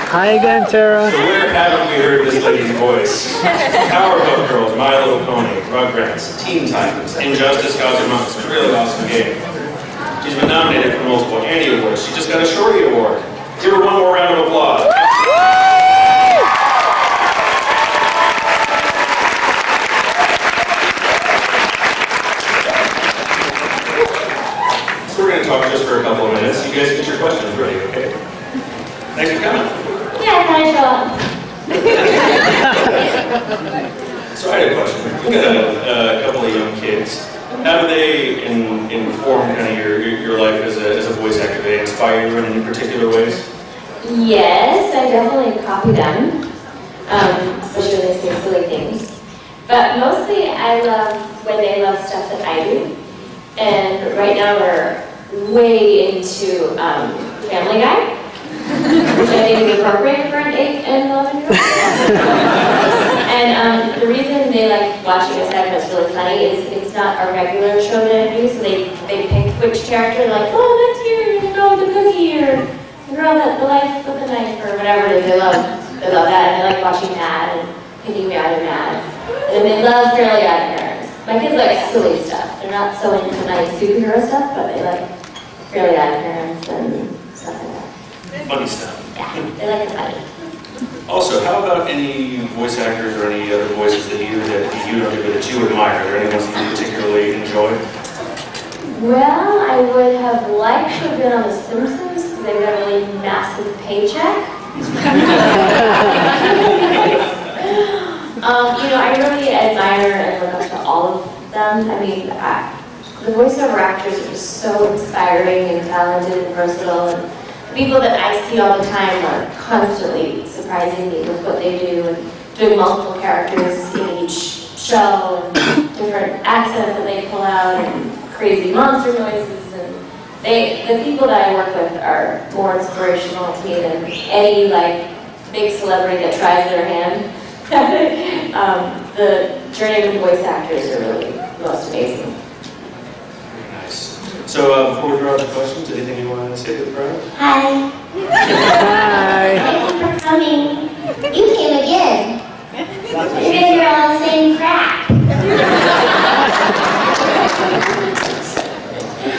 Hi again, Tara. So where haven't we heard this lady's voice? Powerpuff Girls, My Little Pony, Rugrats, Teen Titans, Injustice, Gods Among Us. It's a really awesome game. She's been nominated for multiple Annie Awards. She just got a Shorty Award. Give her one more round of applause. So we're going to talk just for a couple of minutes. You guys get your questions ready, okay? Thanks for coming. Yeah, can I show up? So I had a question. We've got a couple of young kids. How do they inform kind of your life as a voice actor? Do they inspire you in any particular ways? Yes, I definitely copy them, especially when they say silly things. But mostly I love when they love stuff that I do. And right now we're way into Family Guy, which I think is appropriate for an 8 and 11-year-old. And the reason they like watching us act that's really funny is it's not a regular show that I do, so they pick which character, like, oh, that's here, you know, the cookie, or the girl that the life with the knife, or whatever it is. They love that, and they like watching Mad and picking me out of Mad. And they love Fairly Odd Parents. My kids like silly stuff. They're not so into nice superhero stuff, but they like Fairly Odd Parents and stuff like that. Funny stuff. Yeah, they like it funny. Also, how about any voice actors or any other voices that you admire? Are there any ones that you particularly enjoy? Well, I would have liked to have been on The Simpsons because they got a really massive paycheck. I really admire and look up to all of them. I mean, the voiceover actors are just so inspiring and talented and versatile. And people that I see all the time are constantly surprising me with what they do and doing multiple characters in each show and different accents that they pull out and crazy monster noises. And the people that I work with are more inspirational to me than any big celebrity that tries their hand. The journey of voice actors are really most amazing. Very nice. So before we throw out the questions, anything you want to say to the crowd? Hi. Hi. Thank you for coming. You came again. You guys are all the same crap.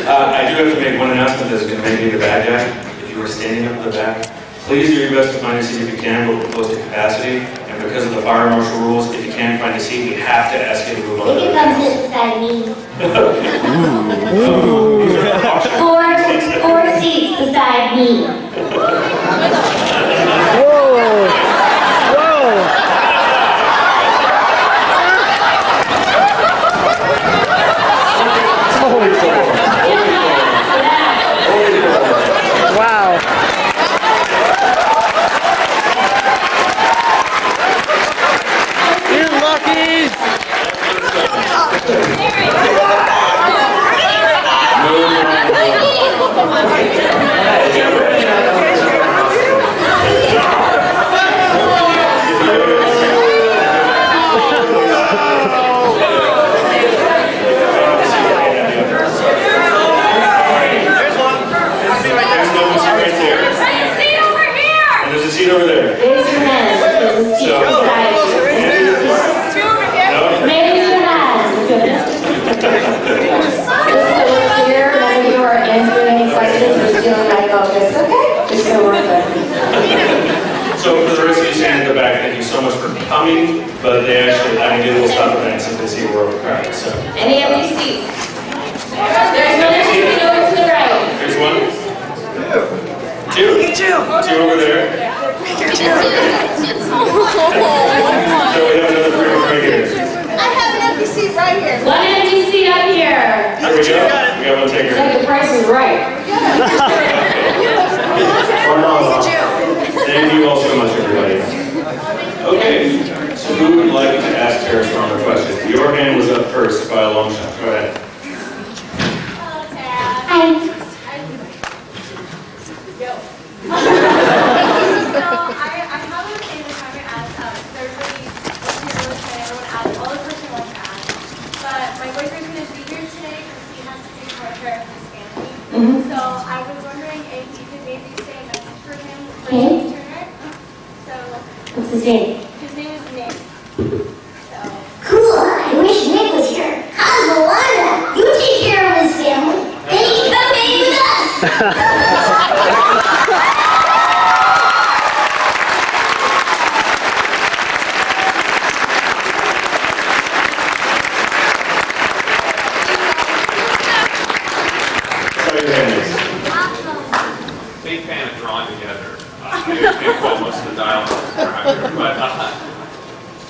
I do have to make one announcement that's going to make me the bad guy. If you were standing up in the back, please do your best to find a seat if you can, but we're close to capacity. And because of the fire marshal rules, if you can't find a seat, we have to ask you to move on. You can come sit beside me. These are caution. Four seats beside me. Whoa! Whoa! Holy Lord. Holy Lord. Wow! You're lucky! Over there. Raise your hand. There's a seat beside you. Raise your hand. Just so we're clear, whenever you are answering any questions, you're feeling like, oh, this okay? Just so we're good. So for the rest of you standing in the back, thank you so much for coming. But they actually, I mean, we'll stop events if they see we're overcrowded. So. Any of these seats? There's another seat over to the right. There's one. Two over there. So we have another three right here. I have an empty seat right here. One empty seat up here. There we go. We got one taker. It's like the price is right. Thank you all so much, everybody. Okay, so who would like to ask Tara Stronger questions? Your hand was up first by a long shot. Go ahead. Hi. I have a famous time as everybody everyone asks all the questions I want to ask. But my boyfriend's going to be here today because he has to take care of his family. So I was wondering if you could maybe say a message for him for his turner. What's his name? His name is Nick. Cool. I wish Nick was here. Cosmolana, you take care of his family. Then he can come hang with us. Show your hands. Big fan of drawing together. I can't quote most of the dialogue around here, but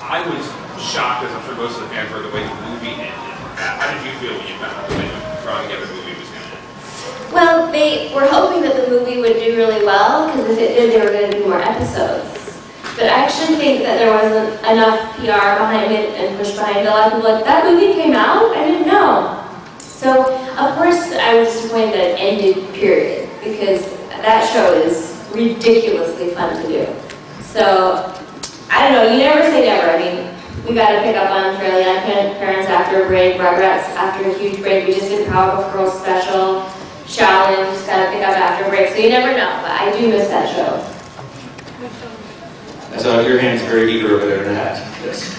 I was shocked, as I'm sure most of the fans were, the way the movie ended. How did you feel when you found out the way the drawing together movie was going to end? Well, they were hoping that the movie would do really well, because if it did, they were going to do more episodes. But I actually think that there wasn't enough PR behind it and push behind it. A lot of people were like, that movie came out? I didn't know. So, of course, I was disappointed that it ended, period, because that show is ridiculously fun to do. So, I don't know, you never say never. I mean, we got to pick up on Fairly Odd Parents after a break, Rugrats after a huge break. We just did Powerpuff Girls special, Shaolin, just got to pick up after a break. So you never know, but I do miss that show. I saw your hand's very eager over there in the hat. Yes.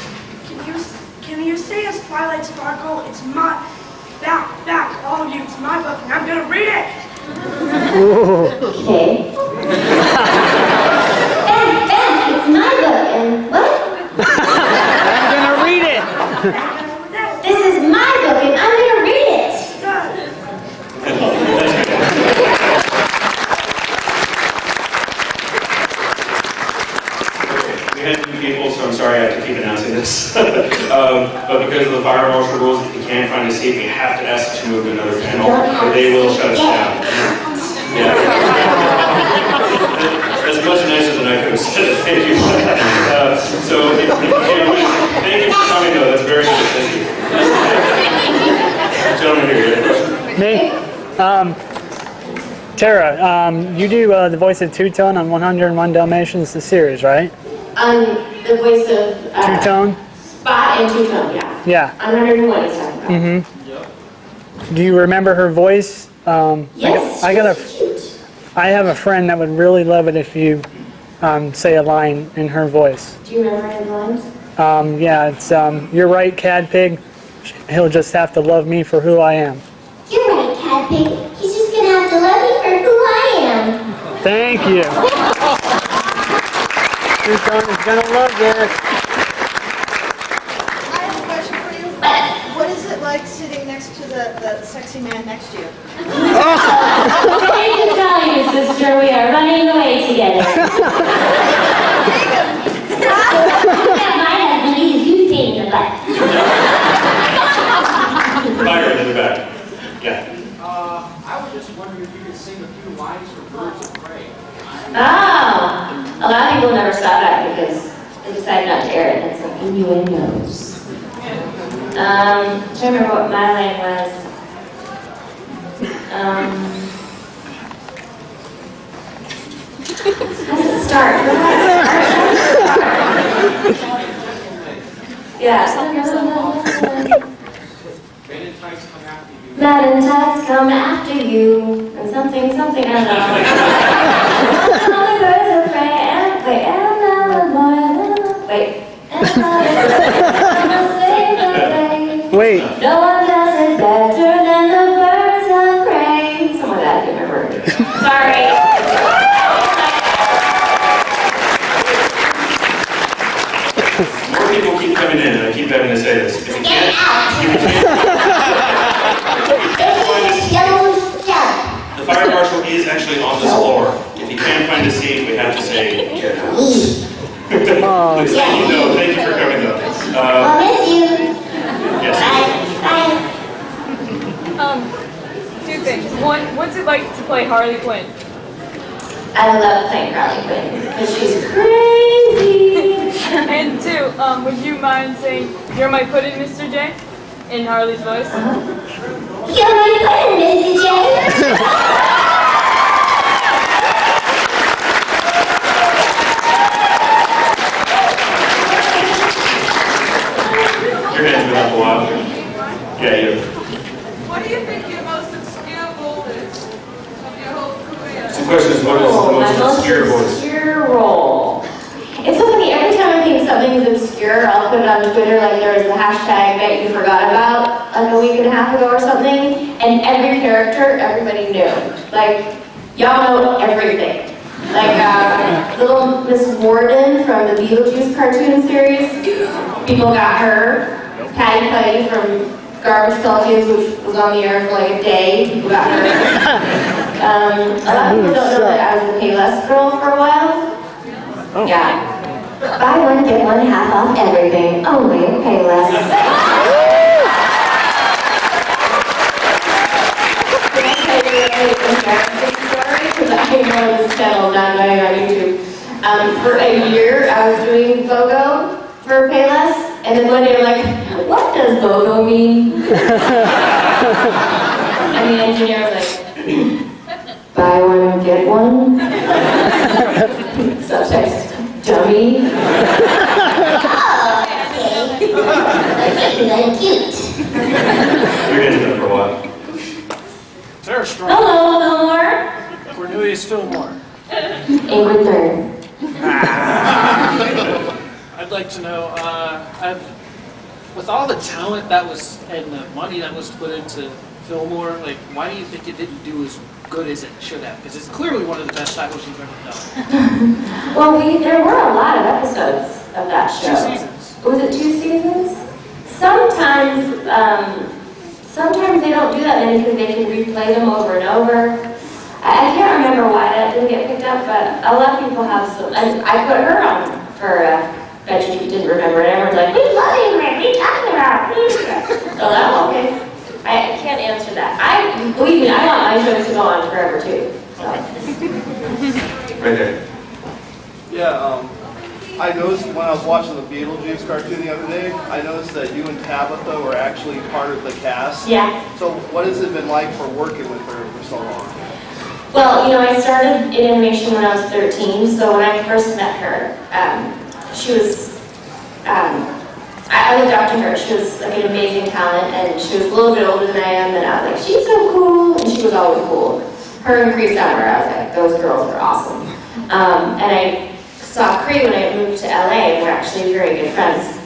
Can you say as Twilight Sparkle? It's my back, all of you. It's my book, and I'm gonna read it. Okay. Ben, it's my book, and what? I'm gonna read it. This is my book, and I'm gonna read it. We had new people, so I'm sorry I have to keep announcing this. But because of the fire marshal rules, if you can't find a seat, we have to ask to move to another panel, or they will shut us down. Yeah. That's much nicer than I could have said. Thank you. Thank you for coming, though. That's very good. Thank you. Gentlemen here, you have a question? Me? Tara, you do the voice of Toot-toot on 101 Dalmatians, the series, right? The voice of Toot-toot? Spot and Toot-toot, yeah. Yeah. On 101 he's talking about. Mm-hmm. Do you remember her voice? Yes. I have a friend that would really love it if you say a line in her voice. Do you remember his lines? Yeah, it's you're right, Cad Pig. He'll just have to love me for who I am. You're right, Cat Pig. He's just gonna have to love me for who I am. Thank you. Toot-toot is gonna love this. I have a question for you. What is it like sitting next to the sexy man next to you? I can tell you, sister, we are running away together. Yeah, my husband, he's using the butt. Fire in the back. Yeah. I was just wondering if you could sing a few lines for Birds of Prey. Oh, a lot of people never saw that because they decided not to air it. It's like innuendos. I'm trying to remember what my line was. How does it start? Yeah. Men in Tights come after you. Men in tights come after you, and something, I don't know. All the birds of prey, and wait, and another boy, wait, and another save the day. Wait. No one does it better than the birds of prey. Some of that I can't remember. Sorry. More people keep coming in, and I keep having to say this. If you Get can't, out. if you can't find a seat, Yellow shell. the fire marshal is actually on this floor. If you can't find a seat, we have to say, get out. Please, thank you. No, thank you for coming, though. I'll miss you. Yes. Bye. Two things. One, what's it like to play Harley Quinn? I love playing Harley Quinn because she's crazy. And two, would you mind saying, "You're my pudding, Mr. J," in Harley's voice? You're my friend, Mr. J. Your hand's been up a while. Yeah, you. What do you think your most obscure role is of your whole career? The question is, what is the most obscure voice? Obscure role. It's so funny, every on Twitter, like there was the hashtag that you forgot about like a week and a half ago or something, and every character, everybody knew. Like, y'all know everything. Like little Miss Warden from the Beetlejuice cartoon series, people got her. Patty Putty from Garbage Pelicans, which was on the air for like a day, people got her. A lot of people don't know that I was the Payless girl for a while. Yeah. Buy one, get one half off everything. Only at Payless. Can I tell you a really embarrassing story? Because I know this channel not going on YouTube. For a year, I was doing BOGO for Payless, and then one day I'm like, what does BOGO mean? And the engineer was like, buy one, get one. Subtext, dummy. Like cute. You're gonna do it for a while. Sarah Strong. Hello, Fillmore. Cornelius Fillmore. Ingrid Thurn. I'd like to know, with all the talent that was and the money that was put into Fillmore, like, why do you think it didn't do as good as it should have? Because it's clearly one of the best titles you've ever done. Well, there were a lot of episodes of that show. 2 seasons. Was it 2 seasons? Sometimes they don't do that many because they can replay them over and over. I can't remember why that didn't get picked up, but a lot of people have some. And I put her on for bet you didn't remember it. Everyone's like, we love Ingrid, what are you talking about? So that okay. I can't answer that. Believe me, I want my shows to go on forever too. So. Right there. Yeah, I noticed when I was watching the Beetlejuice cartoon the other day, I noticed that you and Tabitha were actually part of the cast. Yeah. So what has it been like for working with her for so long? Well, I started in animation when I was 13, so when I first met her, she was, I looked up to her. She was like an amazing talent, and she was a little bit older than I am, and I was like, she's so cool, and she was always cool. Her and Cree Summer, I was like, those girls are awesome. And I saw Cree when I moved to LA, and we're actually very good friends.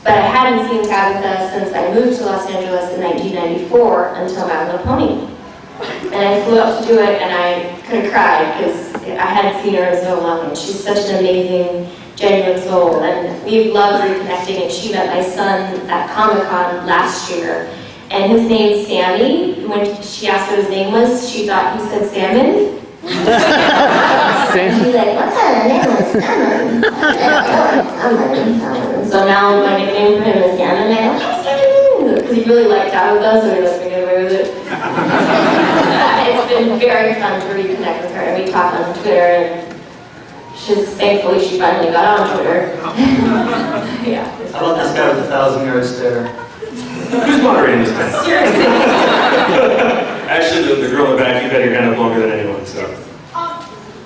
But I hadn't seen Tabitha since I moved to Los Angeles in 1994 until My Little Pony. And I flew up to do it, and I could have cried because I hadn't seen her in so long, and she's such an amazing, genuine soul, and we loved reconnecting, and she met my son at Comicon last year, and his name's Sammy. When she asked what his name was, she thought he said salmon. And she's like, what kind of name is salmon? Salmon. So now my nickname for him is Salmon, because he really liked Tabitha, so he let me get away with it. It's been very fun to reconnect with her, and we talk on Twitter, and thankfully she finally got on Twitter. Yeah. How about this guy with the 1,000-yard stare? Who's moderating this thing? Seriously. Actually, the girl in the back, you've had your hand up longer than anyone, so.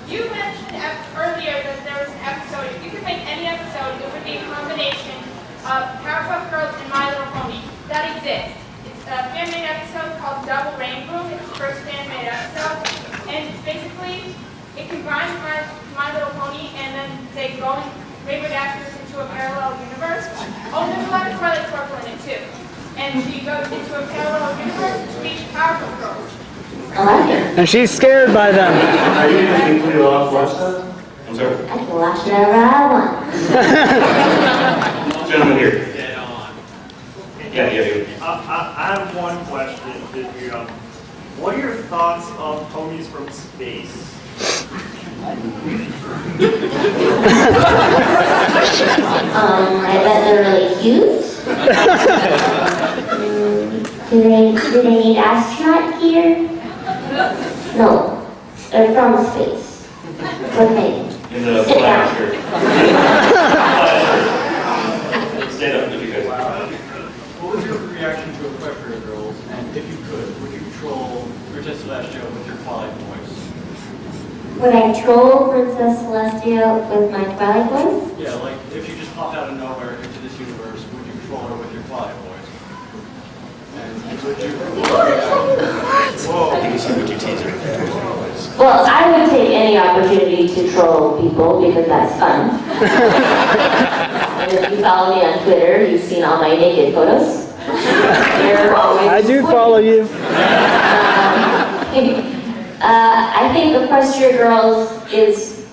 You mentioned earlier that there was an episode. If you could make any episode, it would be a combination of Powerpuff Girls and My Little Pony. That exists. It's a fan-made episode called Double Rainbow. It's the first fan-made episode. And basically, it combines My Little Pony and then they go and Rainbow Dashers into a parallel universe. Oh, there's a lot of Twilight Sparkle in it too. And she goes into a parallel universe to reach Powerpuff Girls. I like it. And she's scared by them. Are you going to watch that? I'm sorry. I can watch whatever I want. Gentleman here. Dead on. Yeah. I have one question. What are your thoughts on ponies from space? I bet they're really cute. Do they need astronaut gear? No, they're from space. Okay. In the Sit down. flag shirt. Stand up if you could. What was your reaction to Equestria Girls? And if you could, would you control Princess Celestia with your Twilight voice? Would I troll Princess Celestia with my Twilight voice? Yeah, like if you just popped out of nowhere into this universe, would you control her with your Twilight voice? And would you? Whoa. Well, I would take any opportunity to troll people because that's fun. And if you follow me on Twitter, you've seen all my naked photos. They're always I do follow you. I think Equestria Girls is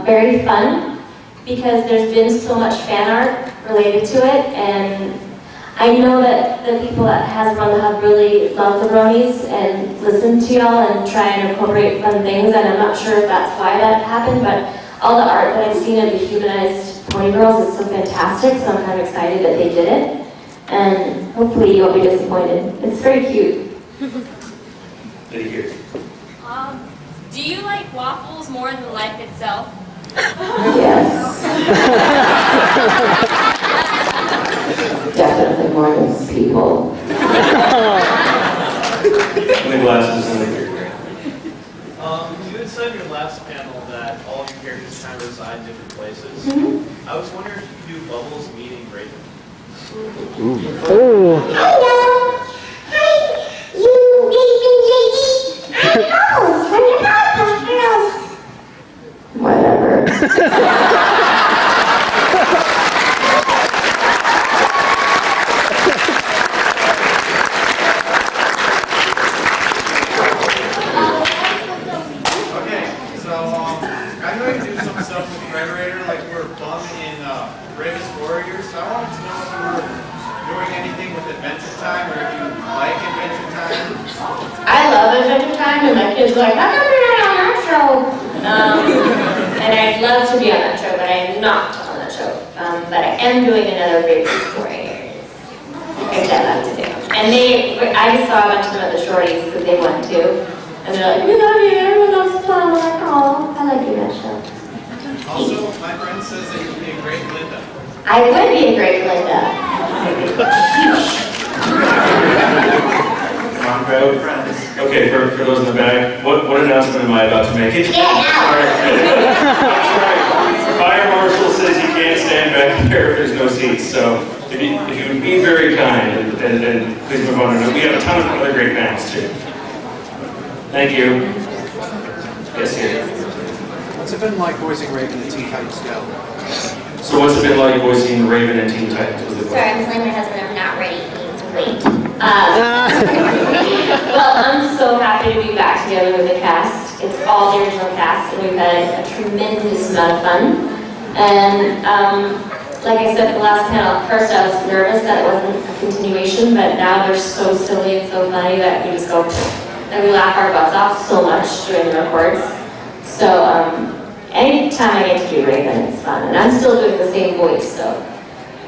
very fun because there's been so much fan art related to it, and I know that the people at Hasbro have really loved the bronies and listened to y'all and try and incorporate fun things, and I'm not sure if that's why that happened, but all the art that I've seen of the humanized pony girls is so fantastic, so I'm kind of excited that they did it. And hopefully you won't be disappointed. It's very cute. Thank you. Do you like waffles more than life itself? Yes. Definitely more than people. The glasses and the beard. You had said in your last panel that all your characters kind of reside in different places. I was wondering if you could do Bubbles meeting Raven. Ooh. Hello. Hi. You, Raven lady. I'm Rose from the Powerpuff Girls. Whatever. Okay, so I'm going to do some stuff with Frederator, like we were bum in Raven's Warriors. So I wanted to know if you were doing anything with Adventure Time, or if you like Adventure Time. I love Adventure Time, and my kids are like, I'm going to be on that show. And I'd love to be on that show, but I'm not on that show. But I am doing another Raven's Warriors, which I love to do. And I just saw a bunch of them at the shorties because they went to. And they're like, we love you, everyone loves Tom. I'm like, oh, I like you that show. Also, my friend says that you'd be a great Linda. I would be a great Linda. Okay, for those in the back, what announcement am I about to make? Get out. Fire marshal says you can't stand back there if there's no seats, so if you would be very kind and please move on. We have a ton of other great bands too. Thank you. Yes, here. What's it been like voicing Raven and Teen Titans Go? So what's it been like voicing Raven and Teen Titans? Sorry, I'm telling my husband I'm not ready. He's wait. Well, I'm so happy to be back together with the cast. It's all the original cast, and we've had a tremendous amount of fun. And like I said at the last panel, at first I was nervous that it wasn't a continuation, but now they're so silly and so funny that we just go, and we laugh our butts off so much during the records. So anytime I get to do Raven, it's fun. And I'm still doing the same voice, so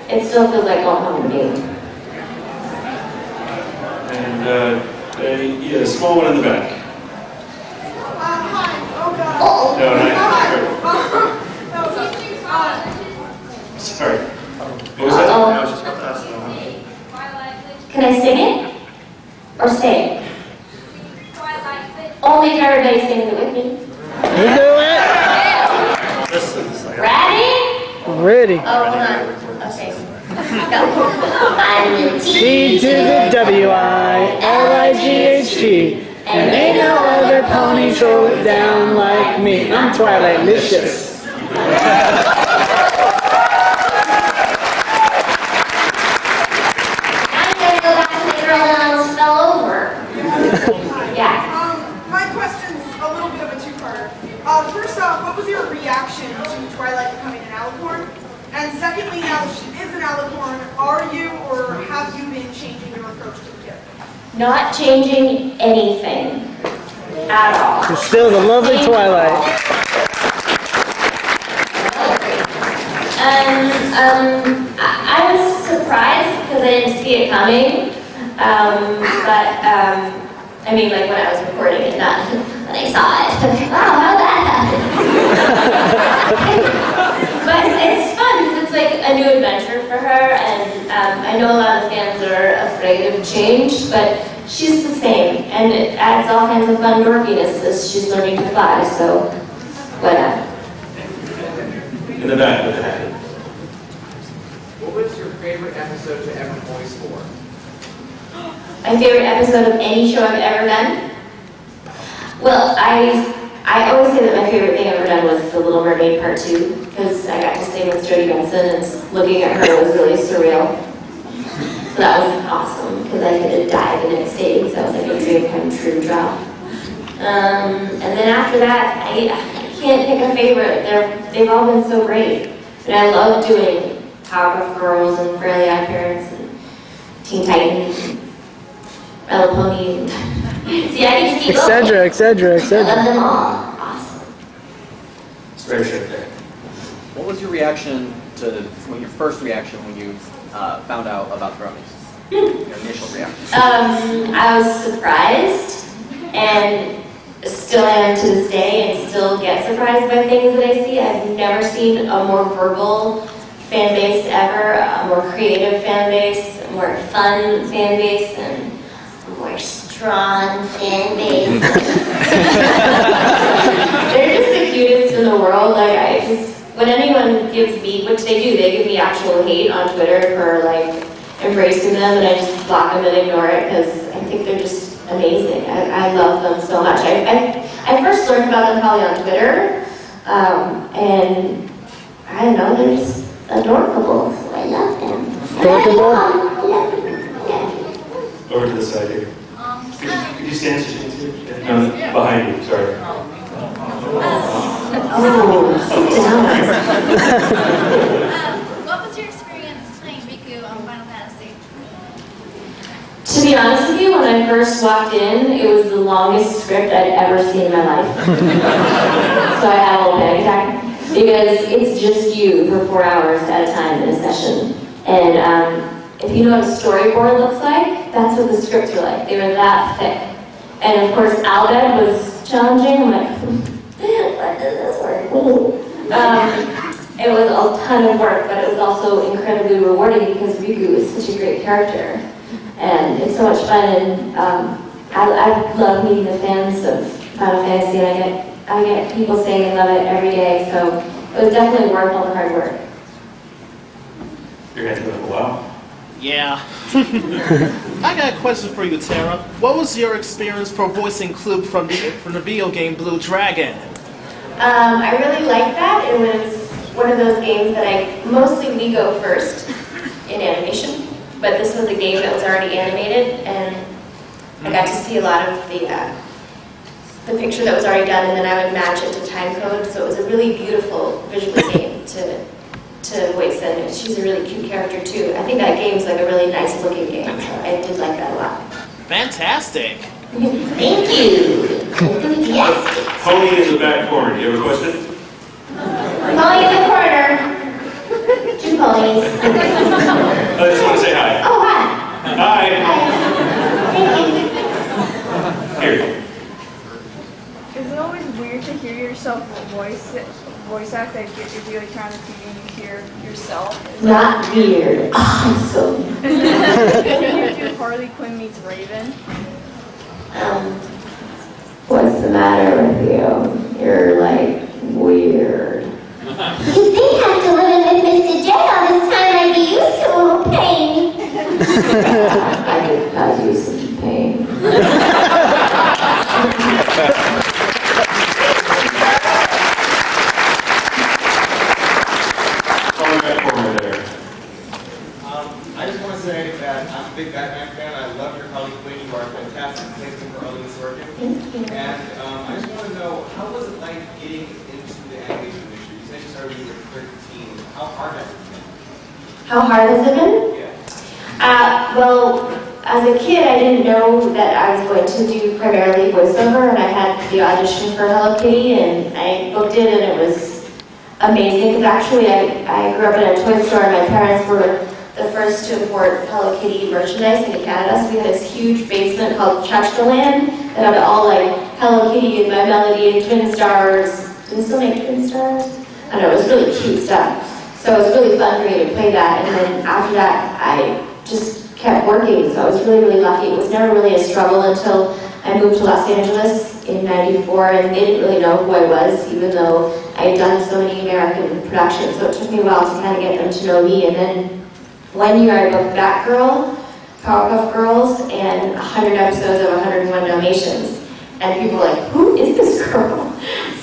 it still feels like going home to me. And yeah, a small one in the back. Hi. Oh, God. No, not Hi. sorry. What was that? I was just about to ask that. Can I sing it? Or stay? Only if everybody sings it with me. You do it? Ready? Ready. Oh, hold on. Okay. Go. I'm the T to the W-I-L-I-G-H-T. And ain't no other pony throw it down like me. I'm Twilight-licious. I'm gonna go back to the girl that almost fell over. Yeah. My question's a little bit of a two-parter. First off, what was your reaction to Twilight becoming an alicorn? And secondly, now that she is an alicorn, are you or have you been changing your approach to the character? Not changing anything at all. It's still the lovely Twilight. I was surprised because I didn't see it coming. I mean, like when I was recording it, not when I saw it. Wow, how'd that happen? But it's fun because it's like a new adventure for her, and I know a lot of fans are afraid of change, but she's the same, and it adds all kinds of fun dorkiness as she's learning to fly, so whatever. In the back with the hat. What was your favorite episode to ever voice for? My favorite episode of any show I've ever done? Well, I always say that my favorite thing I've ever done was The Little Mermaid Part 2, because I got to say embracing with Jodie Benson, and looking at her was really surreal. So that was awesome, because I could die the next day, because that was like a dream come true job. And then after that, I can't pick a favorite. They've all been so great. And I love doing Powerpuff Girls and Fairly Odd Parents and Teen Titans and My Little Pony. See, I can just keep going. Etc. I love them all. Awesome. Spread shirt there. What was your reaction to, your first reaction when you found out about the bronies? Your initial reaction? I was surprised, and still am to this day, and still get surprised by things that I see. I've never seen a more verbal fan base ever, a more creative fan base, a more fun fan base, and a more strong fan base. They're just the cutest in the world. Like, when anyone gives me, which they do, they give me actual hate on Twitter for like embracing them, and I just block them and ignore it because I think they're just amazing. I love them so much. I first learned about them probably on Twitter, and I don't know, they're just adorable, so I love them. Adorable? Over to the side here. Could you stand so she can see? No, behind you, sorry. What was your experience playing Riku on Final Fantasy? To be honest with you, when I first walked in, it was the longest script I'd ever seen in my life. So I had a little panic attack. Because it's just you for 4 hours at a time in a session. And if you know what a storyboard looks like, that's what the scripts were like. They were that thick. And of course, Albed was challenging. I'm like, what does this work? It was a ton of work, but it was also incredibly rewarding because Riku is such a great character. And it's so much fun, and I love meeting the fans of Final Fantasy, and I get people saying they love it every day, so it was definitely worth all the hard work. Your hands go up a while. Yeah. I got a question for you, Tara. What was your experience for voicing Club from the video game Blue Dragon? I really liked that. It was one of those games that mostly we go first in animation, but this was a game that was already animated, and I got to see a lot of the picture that was already done, and then I would match it to time code, so it was a really beautiful visual game to voice, and she's a really cute character too. I think that game's like a really nice looking game, so I did like that a lot. Fantastic. Thank you. Enthusiastic. Pony in the back corner. You ever voiced it? Pony in the corner. 2 ponies. I just want to say hi. Oh, hi. Hi. Thank you. Here. Is it always weird to hear yourself voice act, like if you like turn on the TV and you hear yourself? Not weird. Awesome. Can you do Harley Quinn meets Raven? What's the matter with you? You're like weird. If they have to live with Mr. J all this time, I'd be used to a little pain. I could cause you some pain. I just want to say that I'm a big Batman fan. I love your Harley Quinn. You are fantastic. Thank you for all this work. Thank you. And I just want to know, how was it like getting into the animation industry? You said you started when you were 13. How hard has it been? How hard has it been? Yeah. Well, as a kid, I didn't know that I was going to do primarily voiceover, and I had the audition for Hello Kitty, and I booked it, and it was amazing. Because actually, I grew up in a toy store, and my parents were the first to import Hello Kitty merchandise into Canada. So we had this huge basement called Chachkaland that had all like Hello Kitty and My Melody and Twin Stars. Do they still make Twin Stars? I don't know, it was really cute stuff. So it was really fun for me to play that. And then after that, I just kept working. So I was really, really lucky. It was never really a struggle until I moved to Los Angeles in '94, and they didn't really know who I was, even though I had done so many American productions. So it took me a while to kind of get them to know me. And then 1 year I booked Batgirl, Powerpuff Girls, and 100 episodes of 101 Dalmatians. And people were like, who is this girl?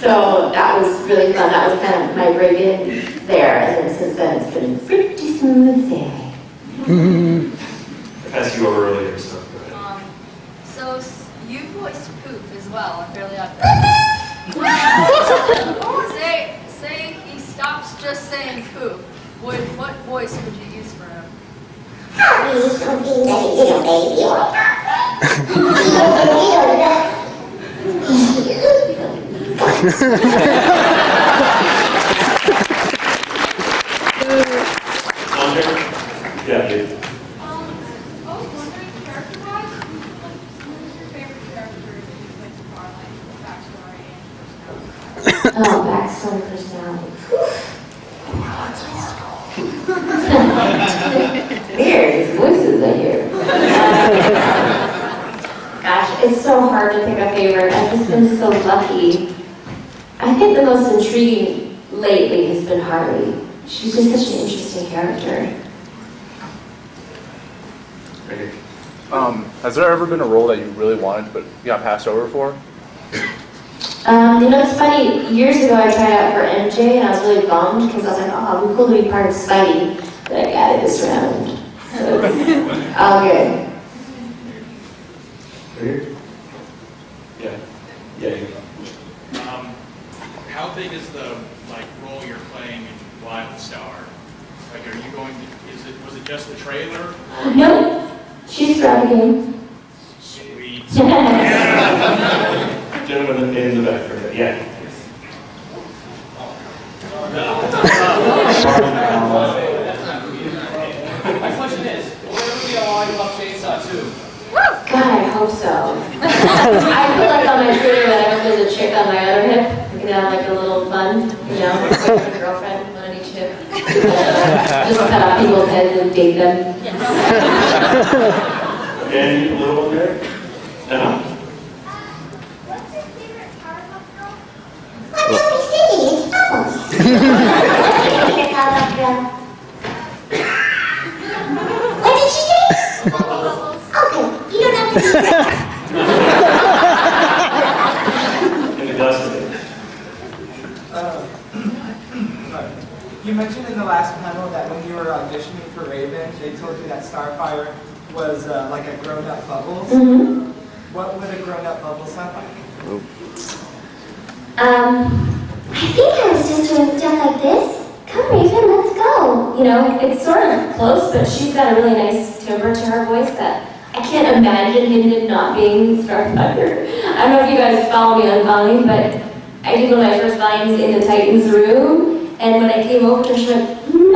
So that was really fun. That was kind of my break-in there. And then since then, it's been pretty smooth sailing. I passed you over earlier, so go ahead. So you voiced Poof as well on Fairly Odd Parents. Say he stops just saying Poof. What voice would you use for him? Please don't be like a little baby or Andre? Yeah, dude. I was wondering, character-wise, who's your favorite character with Twilight, backstory, and Oh, backstory personality. Weird, these voices I hear. Gosh, it's so hard to pick a favorite. I've just been so lucky. I think the most intriguing lately has been Harley. She's just such an interesting character. Has there ever been a role that you really wanted but got passed over for? It's funny, years ago I tried out for MJ and I was really bummed because I was like, oh, it'd be cool to be part of Spidey, but I got it this round. So it's all good. Yeah. Yeah. How big is the role you're playing in Wildstar? Like, are you going to? Was it just the trailer? Nope, she's throughout the game. Sweet. Gentleman in the back for that. Yeah. My question is, will there ever be a Lollipop Chainsaw 2? God, I hope so. I feel like on my Twitter that there's a chick on my other hip. You know, like a little bun, like a girlfriend, one on each hip. Just cut off people's heads and date them. And a little one there? No. I'm just singing, it's Bubbles. What did she say? Okay, you don't have to do that. And it does. You mentioned in the last panel that when you were auditioning for Raven, they told you that Starfire was like a grown-up Bubbles. Mm-hmm. What would a grown-up Bubbles sound like? I think I was just doing stuff like this. Come Raven, let's go. It's sort of close, but she's got a really nice timbre to her voice that I can't imagine him not being Starfire. I don't know if you guys follow me on Vine, but I did one of my first Vines in the Titans room, and when I came over to her, she went, no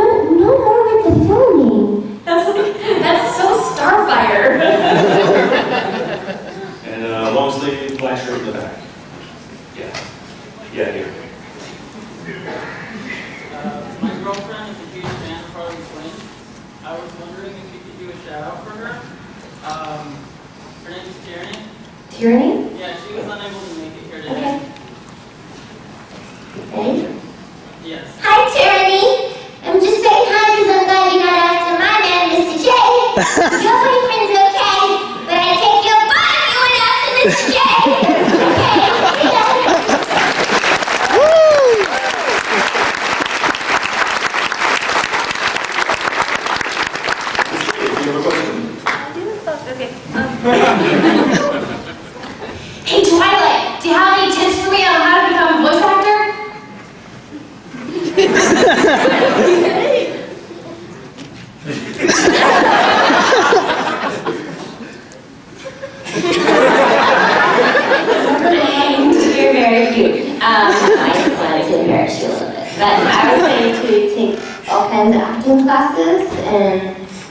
more with the filming. I was like, that's so Starfire. And long sleeve, black shirt in the back. Yeah. Yeah, here. My girlfriend is a huge fan of Harley Quinn. I was wondering if you could do a shout out for her. Her name is Tierney. Tierney? Yeah, she was unable to make it here today. Okay. Yes. Hi, Tyranny. I'm just saying hi because I'm glad you got after my man, Mr. J. Your boyfriend's okay, but I take your butt if you went after Mr. J. Hey, Twilight, do you have any tips for me on how to become a voice actor? You're very cute. I just wanted to embarrass you a little bit. But I was going to take all kinds of acting classes, and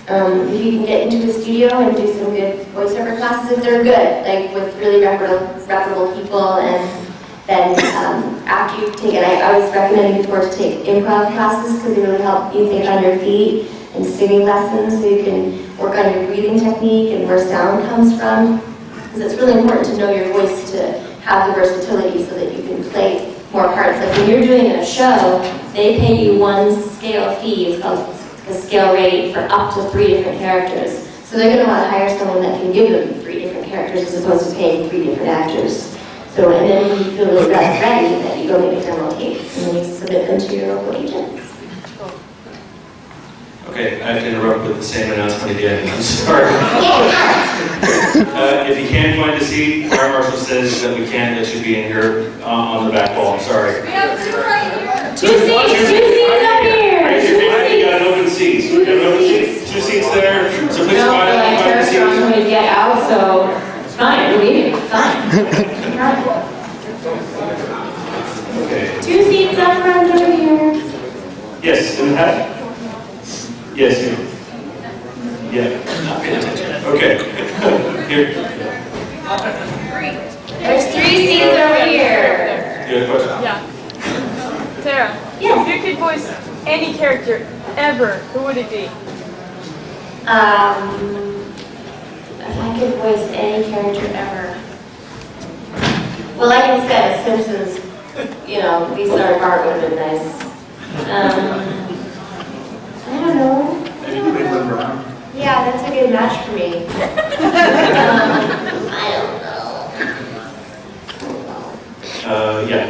if you can get into the studio and do some good voiceover classes, if they're good, like with really reputable people, and then after you've taken, I was recommending before to take improv classes because they really help you think on your feet, and singing lessons so you can work on your breathing technique and where sound comes from. Because it's really important to know your voice to have the versatility so that you can play more parts. Like when you're doing a show, they pay you one scale fee, it's called a scale rate, for up to 3 different characters. So they're going to want to hire someone that can give them 3 different characters as opposed to paying 3 different actors. So, and then when you feel really ready, that you go make a demo tape, and then you submit them to your local agents. Okay, I have to interrupt with the same announcement again. I'm sorry. If you can't find a seat, Fire Marshal says that we can't let you be in here on the back wall. I'm sorry. We have two right here. Two seats up here. Raise your hand. You got an open seat. You got an open seat. 2 seats there. So please No, find I the turned seats. around when we get out, so it's fine, we're leaving, it's fine. Okay. 2 seats up front over here. Yes, in the hat? Yes, you. Yeah, not paying attention. Okay. Here. There's 3 seats over here. You have a question? Yeah. Tara, Yes. if you could voice any character ever, who would it be? If I could voice any character ever. Well, like I said, Simpsons, Lisa or Bart would have been nice. I don't know. Yeah, that's a good match for me. I don't know. Yeah.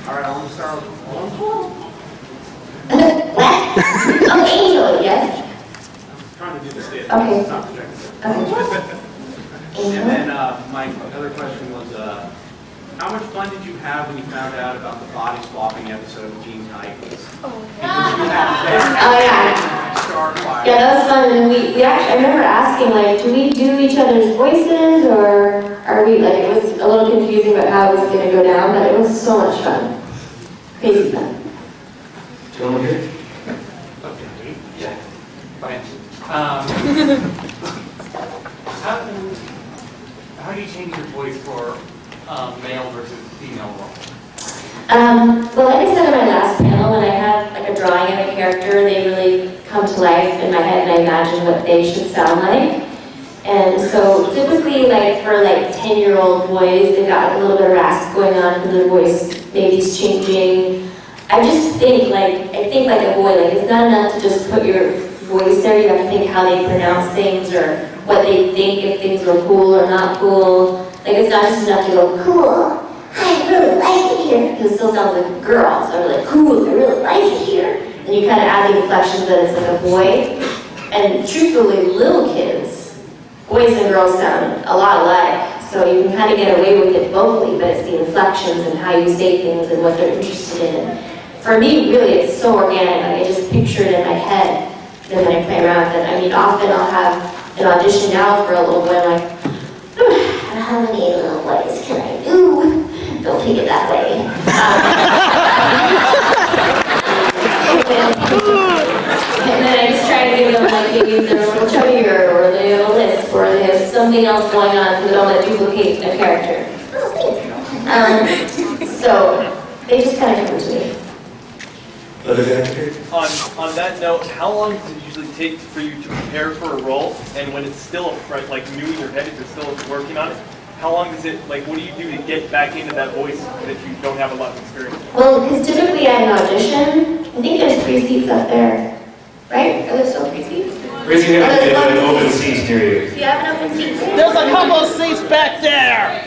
All right, I'm gonna start with What? Oh, Angel, yes. trying to do the state. Okay. Stop projecting. Okay. And then my other question was, how much fun did you have when you found out about the body swapping episode of Teen Titans? Oh, yeah. Starfire. Yeah, that was fun. And we actually, I remember asking, like, do we do each other's voices, or are we, like, it was a little confusing about how it was going to go down, but it was so much fun. Crazy fun. Gentlemen here? Okay. Yeah. Fine. How do you change your voice for male versus female role? Well, like I said in my last panel, when I have like a drawing of a character, they really come to life in my head, and I imagine what they should sound like. And so typically, like for like 10-year-old boys, they've got like a little bit of rasp going on because their voice maybe is changing. I think like a boy, like it's not enough to just put your voice there. You have to think how they pronounce things or what they think, if things were cool or not cool. Like it's not just enough to go, cool, I really like it here, because it still sounds like a girl. So I'm like, cool, I really like it here. And you kind of add the inflections that it's like a boy. And truthfully, little kids, boys and girls sound a lot alike. So you can kind of get away with it vocally, but it's the inflections and how you say things and what they're interested in. For me, really, it's so organic. Like I just picture it in my head. And then I play around with it. I mean, often I'll have an audition now for a little boy. I'm like, how many little boys can I do? Don't take it that way. And then I just try to give them like maybe their little chubby or they have a lisp or they have something else going on because they don't want to duplicate their character. So they just kind of come to me. On that note, how long does it usually take for you to prepare for a role? And when it's still like new in your head, if you're still working on it, how long does it, like, what do you do to get back into that voice that you don't have a lot of experience? Well, because typically at an audition, I think there's 3 seats up there, right? Are there still 3 seats? Raise your hand if you have an open seat near you. Do you have an open seat? There's a couple of seats back there.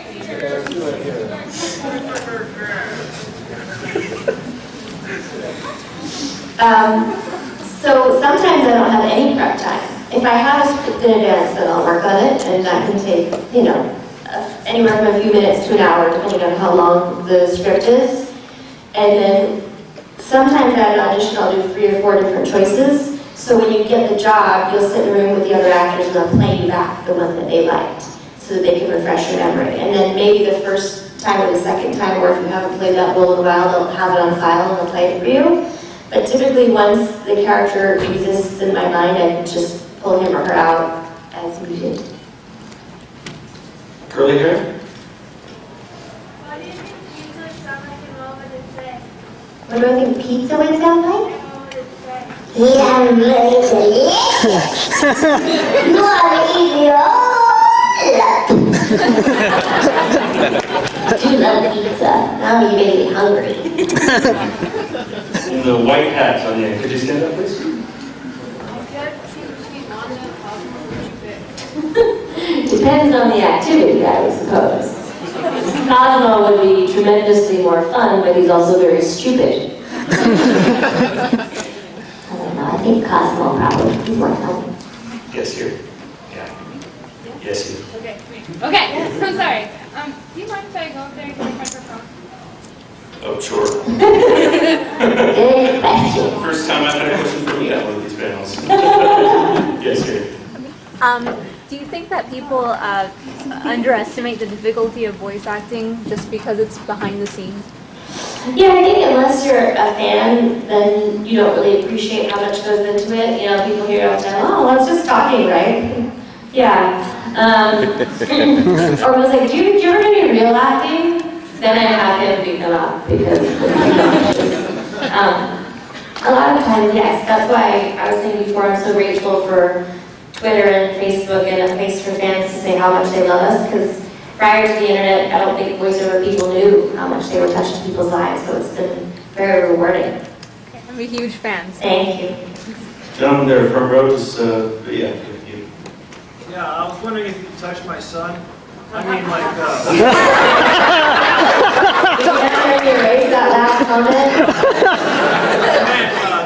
So sometimes I don't have any prep time. If I have a script in advance, then I'll work on it, and that can take, anywhere from a few minutes to an hour, depending on how long the script is. And then sometimes at an audition, I'll do 3 or 4 different choices. So when you get the job, you'll sit in a room with the other actors, and they'll play you back the one that they liked, so that they can refresh your memory. And then maybe the first time or the second time, or if you haven't played that role in a while, they'll have it on file and they'll play it for you. But typically, once the character exists in my mind, I can just pull him or her out as needed. Curly hair? What do you think pizza would sound like and what would it say? What do I think pizza would sound like? What would it say? Yeah, I'm really delicious. You want to eat me all up. I do love pizza. Now you made me hungry. And the white hat on the end. Could you stand up, please? Depends on the activity, I would suppose. Cosmo would be tremendously more fun, but he's also very stupid. I don't know, I think Cosmo probably would be more fun. Yes, here. Yeah. Yes, here. Okay, okay, I'm sorry. Do you mind if I go up there and get a microphone? Oh, sure. Good question. First time I've had a question for me at one of these panels. Yes, here. Do you think that people underestimate the difficulty of voice acting just because it's behind the scenes? Yeah, I think unless you're a fan, then you don't really appreciate how much goes into it. You know, people hear all the time, oh, well, it's just talking, right? Yeah. Or was like, do you ever do any real acting? Then I have him beat them up because a lot of times, yes, that's why I was saying before, I'm so grateful for Twitter and Facebook and a place for fans to say how much they love us, because prior to the internet, I don't think voiceover people knew how much they were touching people's lives, so it's been very rewarding. I'm a huge fan. Thank you. Gentleman there, front row, just, yeah. Yeah, I was wondering if you could touch my son. I mean, like, Can you erase that last comment?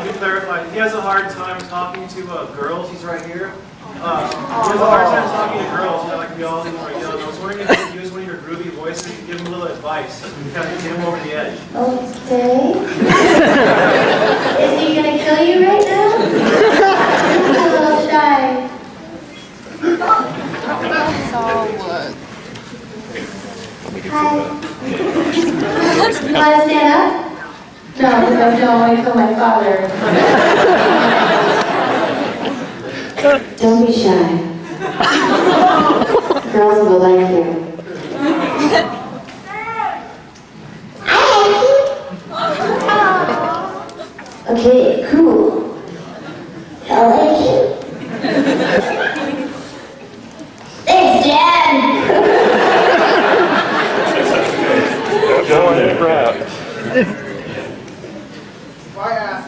to clarify, he has a hard time talking to girls. He's right here. He has a hard time talking to girls. You know, like we all do right now. And I was wondering if you could use one of your groovy voices and give him a little advice, kind of get him over the edge. Okay. Is he gonna kill you right now? He's a little shy. That's all what? Hi. You wanna stand up? No, because I don't want to kill my father. Don't be shy. Girls will like you. Okay, cool. I like you. Thanks, Dad. Go in the crowd. If I ask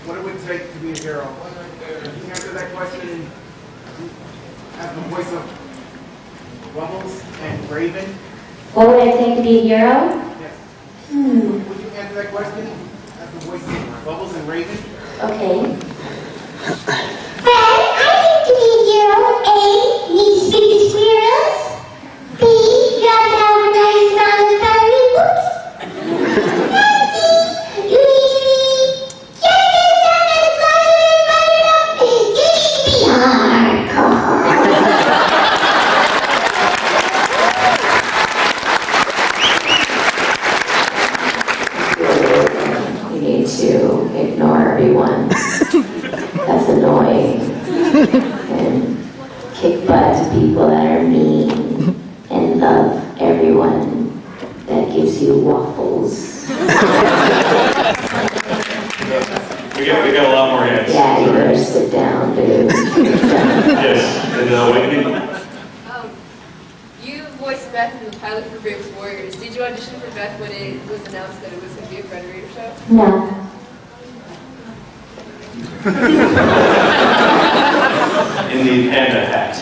what it would take to be a hero, can you answer that question as the voice of Bubbles and Raven? What would it take to be a hero? Yes. Hmm. Would you answer that question as the voice of Bubbles and Raven? Okay. Well, I think to be a hero, A, you need to speak to squirrels. B, you have to have a nice amount of coloring books. And C, you need to be just as dumb as Butter. You need to be hardcore. You need to ignore everyone. That's annoying. And kick butt to people that are mean. And love everyone that gives you waffles. We got a lot more hands. Yeah, you better sit down, dude. Yes, and Whitney. You voiced Beth in the pilot for Bravest Warriors. Did you audition for Beth when it was announced that it was going to be a Frederator show? No. In the panda hat.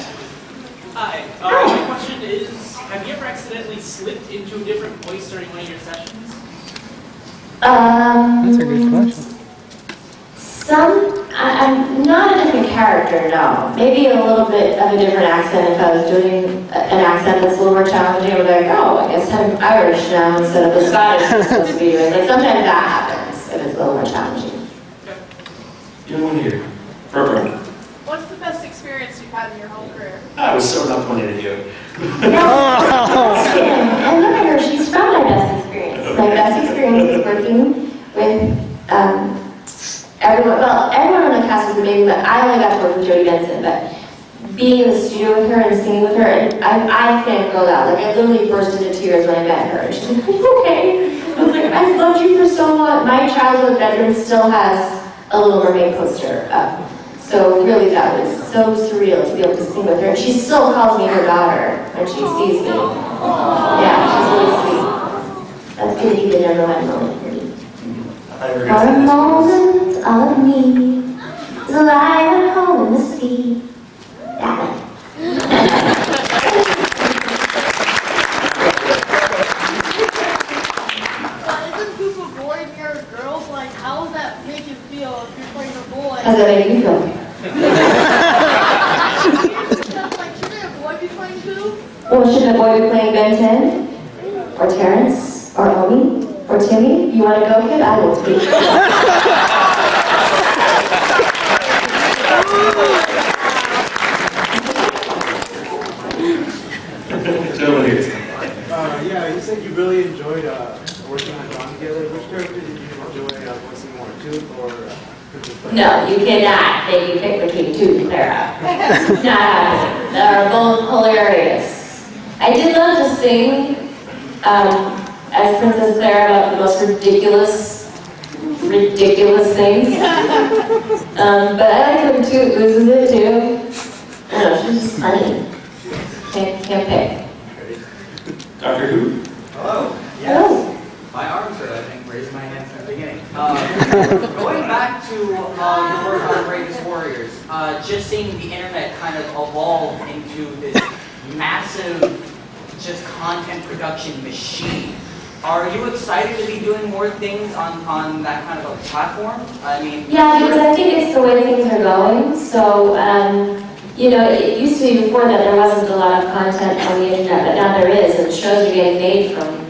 Hi. My question is, have you ever accidentally slipped into a different voice during one of your sessions? That's a good question. I'm not a different character, no. Maybe a little bit of a different accent if I was doing an accent that's a little more challenging. I would be like, oh, I guess I'm Irish now instead of the Scottish I'm supposed to be doing. Like sometimes that happens if it's a little more challenging. You one here. Front row. What's the best experience you've had in your whole career? I was so not pointing at you. And look at her, she's from my best experience. My best experience is working with everyone. Well, everyone on the cast was amazing, but I only got to work with Jodie Benson. But being in the studio with her and singing with her, and I can't go out. Like I literally burst into tears when I met her. And she's like, "Are you okay?" I was like, "I've loved you for so long." My childhood bedroom still has a Little Mermaid poster up. So really that was so surreal to be able to sing with her. And she still calls me her daughter when she sees me. Yeah, she's really sweet. That's going to be the number one moment for me. For a moment, all of me is alive at home in the sea. That one. player girls, like how does that make you feel if you're playing a boy? How does that make you feel? Like, shouldn't a boy be playing too? Well, shouldn't a boy be playing Ben 10? Or Terrence? Or Omi? Or Timmy? You want to go, kid? I will too. Gentlemen here. Yeah, you said you really enjoyed working with Ron together. Which character did you enjoy voicing more, Toot or Princess Clara? No, you cannot make me pick between Toot and Clara. It's not happening. They're both hilarious. I did love to sing as Princess Clara about the most ridiculous things. But I like when Toot loses it too. I don't know, she's just funny. Can't pick. Doctor Who? Hello. Yes. Hello. My arms are, I think, raised my hands in the beginning. Going back to your work on Bravest Warriors, just seeing the internet kind of evolve into this massive, just content production machine. Are you excited to be doing more things on that kind of a platform? I mean, Yeah, because I think it's the way things are going. So, you know, it used to be before that there wasn't a lot of content on the internet, but now there is, and shows are getting made from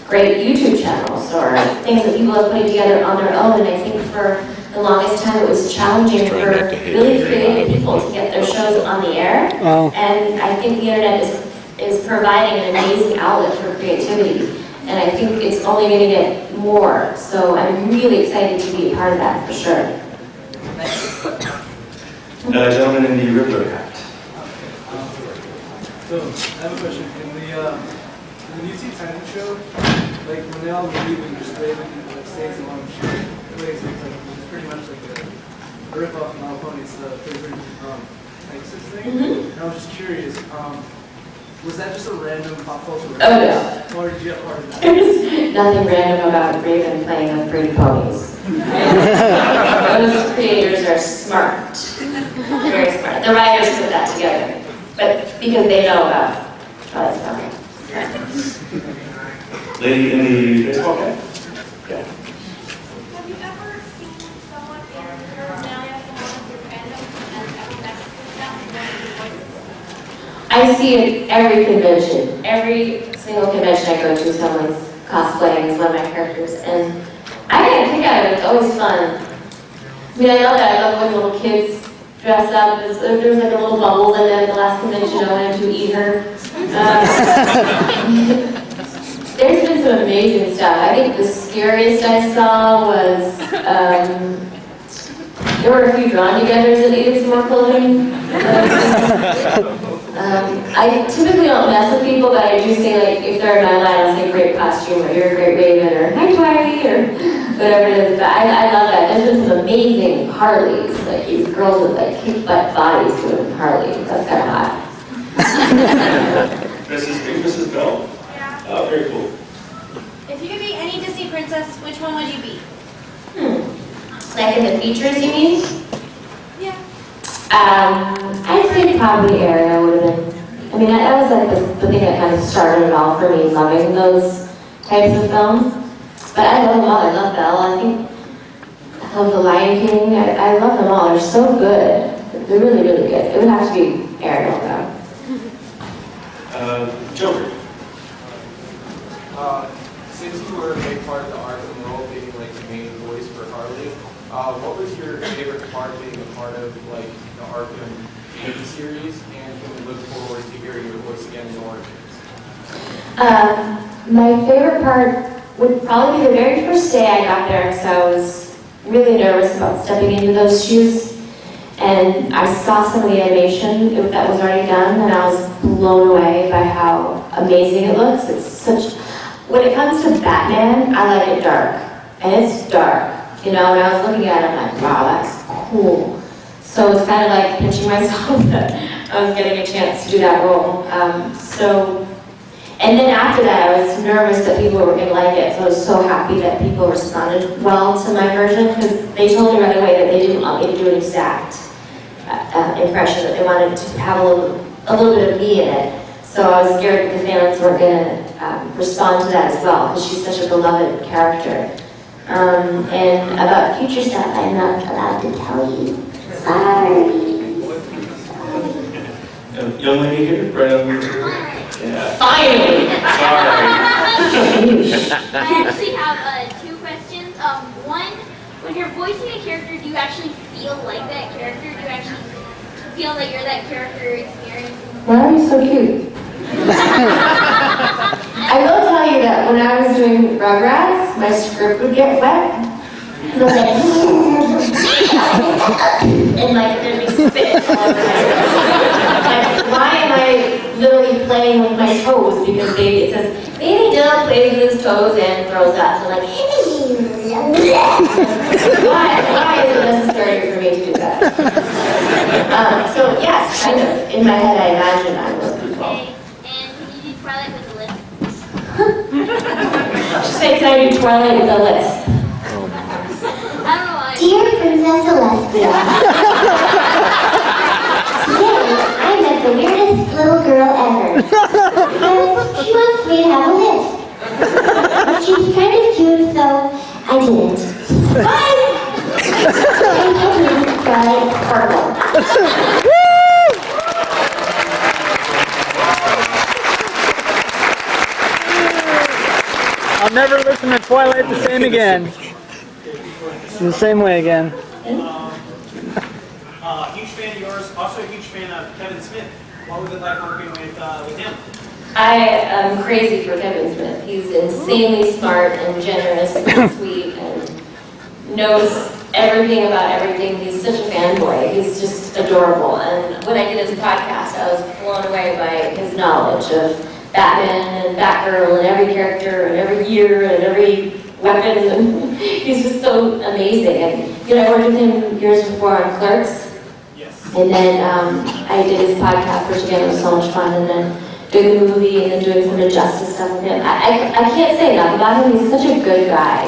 great YouTube channels or things that people have put together on their own. And I think for the longest time it was challenging for really creative people to get their shows on the air. Oh. And I think the internet is providing an amazing outlet for creativity. And I think it's only going to get more. So I'm really excited to be a part of that for sure. Gentleman in the Riddler hat. So, I have a question. In the new Teen Titans show, like when they all leave and just Raven like stays alone, she plays like it's pretty much like a rip-off of My Little Pony. It's the favorite Pegasus thing. And I was just curious, was that just a random pop culture reference? Or did you have part of that? There's nothing random about Raven playing with pretty ponies. Those creators are smart. Very smart. The writers put that together. But because they know about how it's coming. Lady in the baseball cap? Yeah. Have you ever seen someone in your area from one of your fandoms and ever messed with them and one of your voices? I see it every convention. Every single convention I go to, someone's cosplaying as one of my characters. And I get a kick out of it. It's always fun. I mean, I love that. I love when little kids dress up. There's like a little bubble in it. The last convention I went to eat her. There's been some amazing stuff. I think the scariest I saw was, there were a few drawn-togethers that needed some more clothing. I typically don't mess with people, but I do say, like, if they're in my line, I'll say great costume, or you're a great Raven, or hi Twiggy, or whatever it is. But I love that. There's been some amazing Harleys, like these girls with like kick-butt bodies doing Harley. That's kind of hot. Mrs. Bell? Yeah. Oh, very cool. If you could be any Disney princess, which one would you be? Like in the features, you mean? Yeah. I'd say probably Ariel would have been. I mean, that was like the thing that kind of started it all for me, loving those types of films. But I love them all. I love Belle. I love The Lion King. I love them all. They're so good. They're really, really good. It would have to be Ariel, though. Joker. Since you were a big part of the art and role being like the main voice for Harley, what was your favorite part being a part of like the Arkham TV series, and can we look forward to hearing your voice again in Origins? My favorite part would probably be the very first day I got there, so I was really nervous about stepping into those shoes. And I saw some of the animation that was already done, and I was blown away by how amazing it looks. It's such. When it comes to Batman, I like it dark, and it's dark. You know, when I was looking at it, I'm like, wow, that's cool. So it's kind of like pinching myself that I was getting a chance to do that role. And then after that, I was nervous that people were going to like it. So I was so happy that people responded well to my version, because they told me right away that they didn't want me to do an exact impression, that they wanted to have a little bit of me in it. So I was scared that the fans weren't going to respond to that as well, because she's such a beloved character. And about future stuff, I'm not allowed to tell you. Sorry. Young lady here, right on your yeah. Finally! Sorry. I actually have two questions. One, when you're voicing a character, do you actually feel like that character? Do you actually feel that you're that character experiencing? Why are you so cute? I will tell you that when I was doing Rugrats, my script would get wet. And I was like, and like there'd be spit all over my like, why am I literally playing with my toes? Because it says, baby Dylan plays with his toes and throws up. So like, why is it necessary for me to do that? So yes, kind of. In my head, I imagine I was people. Okay, and can you do Twilight with a lisp? She said, can I do Twilight with a lisp? I don't know why. Dear Princess Celestia, today I met the weirdest little girl ever. She wants me to have a lisp. She's kind of cute, so I didn't. Bye! I didn't try purple. I'll never listen to Twilight the same again. The same way again. Huge fan of yours, also a huge fan of Kevin Smith. What was it like working with him? I am crazy for Kevin Smith. He's insanely smart and generous and sweet and knows everything about everything. He's such a fanboy. He's just adorable. And when I did his podcast, I was blown away by his knowledge of Batman and Batgirl and every character and every year and every weapon. And he's just so amazing. And I worked with him years before on Clerks. And then I did his podcast, which again was so much fun. And then doing the movie and then doing some Injustice stuff with him. I can't say enough about him. He's such a good guy.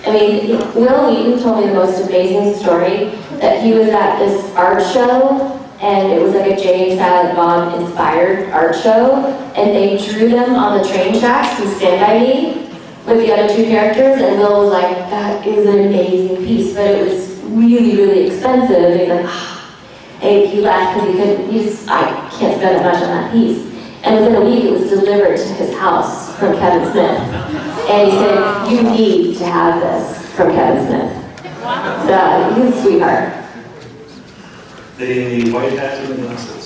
I mean, Will Wheaton told me the most amazing story that he was at this art show, and it was like a Jay and Silent Bob inspired art show, and they drew them on the train tracks from Stand By Me with the other two characters, and Will was like, that is an amazing piece, but it was really, really expensive. And he's like, and he left because I can't spend that much on that piece. And within a week, it was delivered to his house from Kevin Smith. And he said, you need to have this from Kevin Smith. So he's a sweetheart. The white hat and the glasses.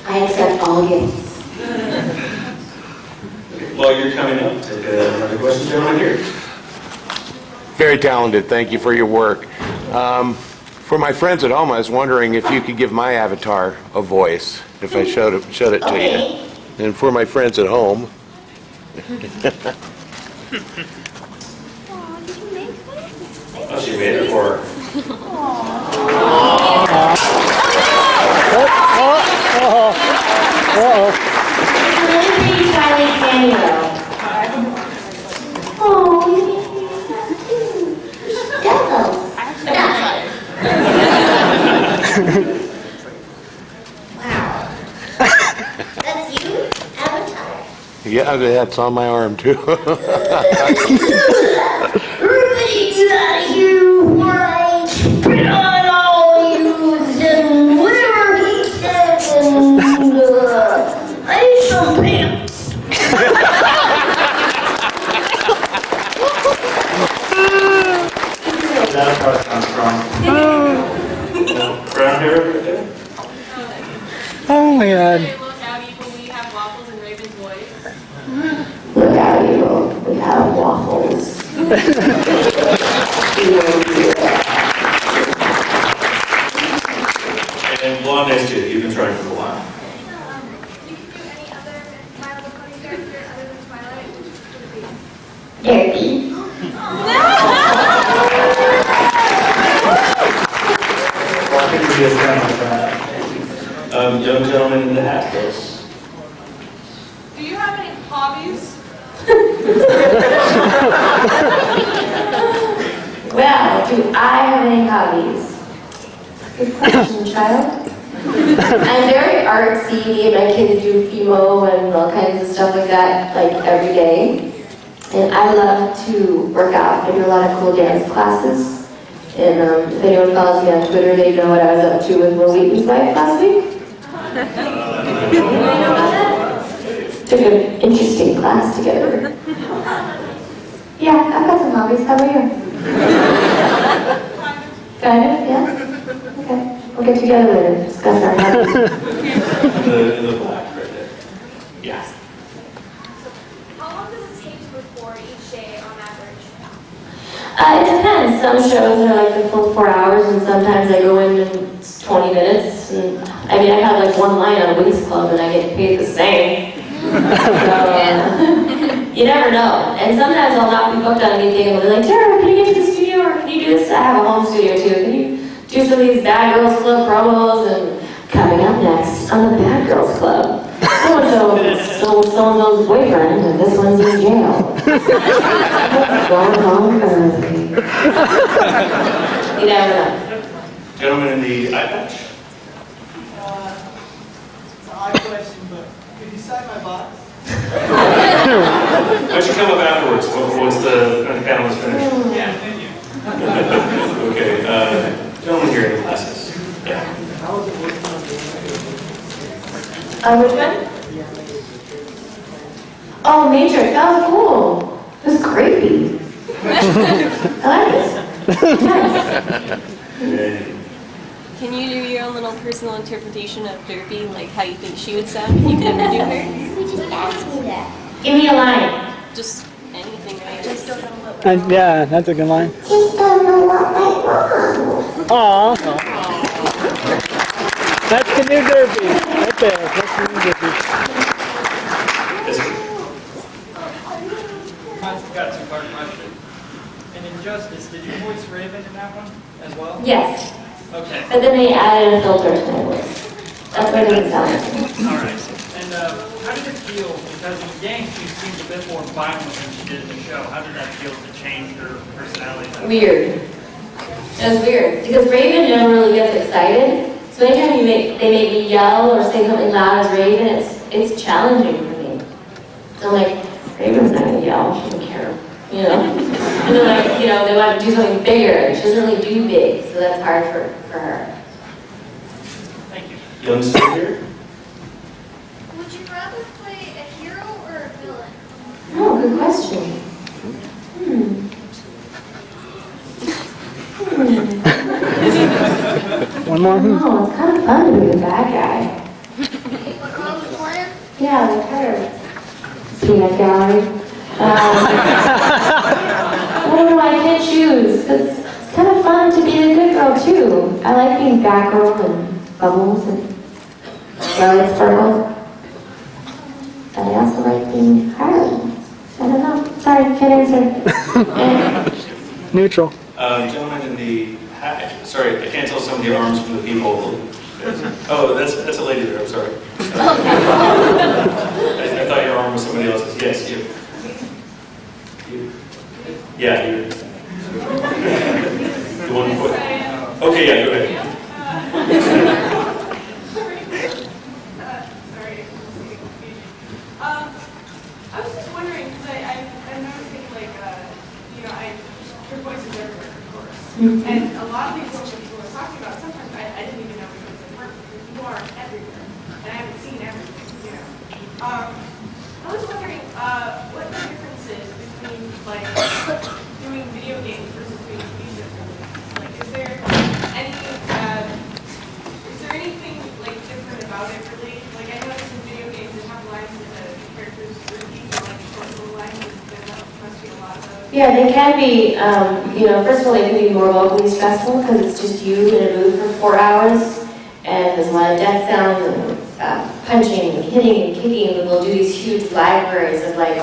I accept all gifts. While you're coming up, take another question down here. Very talented. Thank you for your work. For my friends at home, I was wondering if you could give my avatar a voice, if I showed it to you. And for my friends at home. Oh, she made it for her. Really pretty Twilight cameo. That's you, Avatar. Yeah, that's on my arm too. Everybody get out of here, white. Put on all you and whatever he said and I need some pants. That part sounds strong. Brown hair over there? Oh my god. Look out, evil, we have waffles in Raven's voice. Look out, evil. We have waffles. And blonde next to you, you've been trying for a while. Derby. Young gentleman in the hat, please. Do you have any hobbies? Well, do I have any hobbies? Good question, child. I'm very artsy. Me and my kids do FEMO and all kinds of stuff like that, like every day. And I love to work out. I do a lot of cool dance classes. And if anyone follows me on Twitter, they know what I was up to with Will Wheaton's wife last week. Took an interesting class together. Yeah, I've got some hobbies. How about you? Kind of, yeah? Okay. We'll get together later and discuss our hobbies. In the black right there. Yeah. How long does it take to record each day on average? It depends. Some shows are like the full 4 hours, and sometimes I go in 20 minutes. And I mean, I have like one line on Wings Club, and I get paid the same. So, you never know. And sometimes I'll not be booked on anything, and they'll be like, Tara, can you get to the studio, or can you do this? I have a home studio too. Can you do some of these Bad Girls Club promos? And coming up next on the Bad Girls Club, so-and-so stole so-and-so's boyfriend, and this one's in jail. Going home early. You never know. Gentleman in the eye patch. It's an odd question, but could you sign my box? Why don't you come up afterwards once the panel is finished? Yeah, thank you. Okay, gentleman here in the glasses. Yeah. Which one? Oh, Matrix. That was cool. It was creepy. I like it. Can you do your own little personal interpretation of Derpy, like how you think she would sound if you could ever do her? You just asked me that. Give me a line. Just anything, right? Just don't know what. Yeah, that's a good line. Just don't know what my mom. Aw. That's the new Derpy. Right there. That's the new Derpy. I've got a two-part question. In Injustice, did you voice Raven in that one as well? Yes. Okay. But then they added a filter to my voice. That's why it didn't sound like me. All right. And how did it feel? Because in the game, she seemed a bit more violent than she did in the show. How did that feel to change her personality? Weird. It was weird. Because Raven never really gets excited. So anytime they make me yell or say something loud as Raven, it's challenging for me. So I'm like, Raven's not going to yell. She doesn't care. You know? And then like, you know, they want to do something bigger. She doesn't really do big. So that's hard for her. Thank you. Young still here? Would you rather play a hero or a villain? Oh, good question. One more? Oh, it's kind of fun to be the bad guy. What wrong with the plan? Yeah, the cutter. Peanut gallery. I don't know, I can't choose. It's kind of fun to be a good girl too. I like being Batgirl and Bubbles and Charlotte Sparkle. But I also like being Harley. I don't know. Sorry, can't answer. Neutral. Gentleman in the hat. Sorry, I can't tell some of the arms from the people. Oh, that's a lady there. I'm sorry. I thought your arm was somebody else's. Yes, you. Yeah, you. The one foot. Okay, yeah, go ahead. I was just wondering, because I'm noticing, like, you know, your voice is everywhere, of course. And a lot of these folks that people are talking about, sometimes I didn't even know because it worked, because you are everywhere. And I haven't seen everything, you know. I was wondering what the difference is between, like, doing video games versus doing TV shows. Like, is there anything, like, different about it, really? Like, I noticed in video games they have lines that the characters repeat, like, short little lines, and there must be a lot of those. Yeah, they can be, you know, first of all, they can be more vocally stressful because it's just you in a booth for 4 hours, and there's a lot of death sounds, and punching, and hitting, and kicking, and they'll do these huge libraries of, like,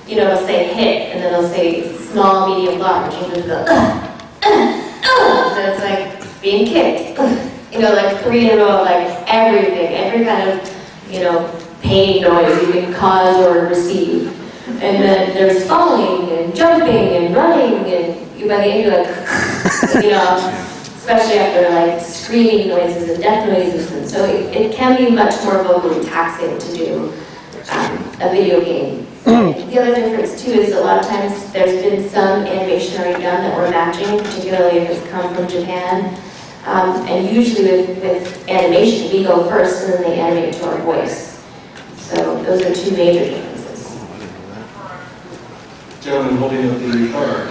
you know, they'll say hit, and then they'll say small, medium, large, and you'll go, so it's like being kicked. You know, like 3 in a row, like everything, every kind of, you know, pain noise you can cause or receive. And then there's falling and jumping and running, and by the end you're like, you know. especially after like screaming noises and death noises, and so it can be much more vocally taxing to do a video game. The other difference too is a lot of times there's been some animation already done that we're matching, particularly if it's come from Japan. And usually with animation, we go first and then they animate to our voice. So those are two major differences. Gentleman holding up the card.